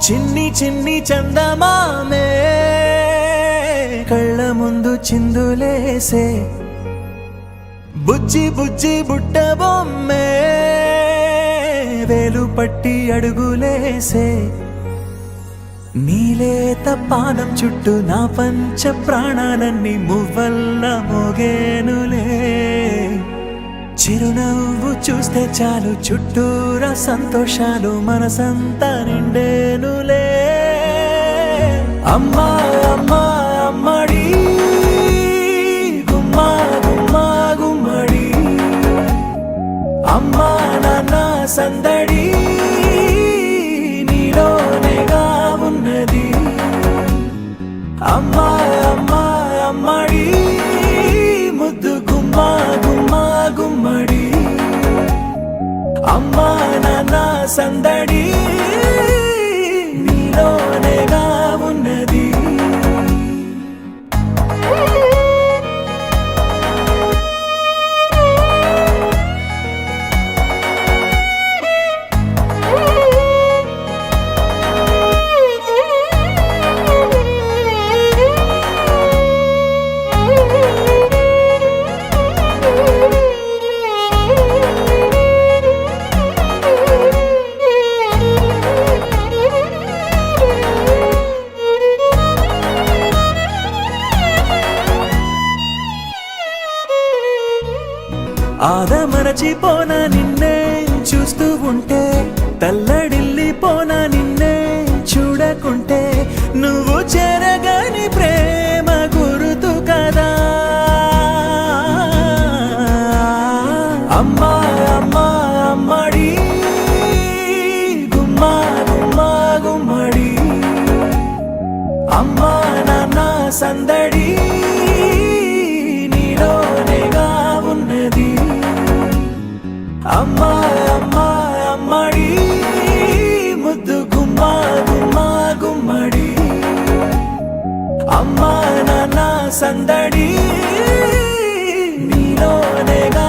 చిన్ని చిన్ని చందమామే కళ్ళ ముందు చిందులేసే బుజ్జి బుజ్జి బుట్ట బొమ్మే వేలు పట్టి అడుగులేసే నీలేత పాదం చుట్టూ నా పంచ ప్రాణాలన్నీ మువ్వల్ల మోగేనులే చిరునవ్వు చూస్తే చాలు చుట్టూరా సంతోషాలు మనసంతా నిండేనులే అమ్మా అమ్మా అమ్మడి గుమ్మా గుమ్మా గుమ్మడి అమ్మా నాన్న సందడి నీలోనేగా ఉన్నది అమ్మా అమ్మా అమ్మడి ముద్దు గుమ్మా గుమ్మా గుమ్మడి అమ్మా నాన్న సందడి నీలోనేగా ఉన్నది ఆదమరచిపోనా నిన్నే చూస్తూ ఉంటే తల్లడిల్లిపోనా నిన్నే చూడకుంటే నువ్వు చెరగని ప్రేమ గురుతు కదా అమ్మా అమ్మా అమ్మడి గుమ్మా గుమ్మా గుమ్మడి అమ్మా నాన్న సందడి నీలోనేగా ఉన్నది అమ్మా అమ్మా అమ్మడి ముద్దు గుమ్మా గుమ్మా గుమ్మడి అమ్మా నాన్న సందడి నీలోనేగా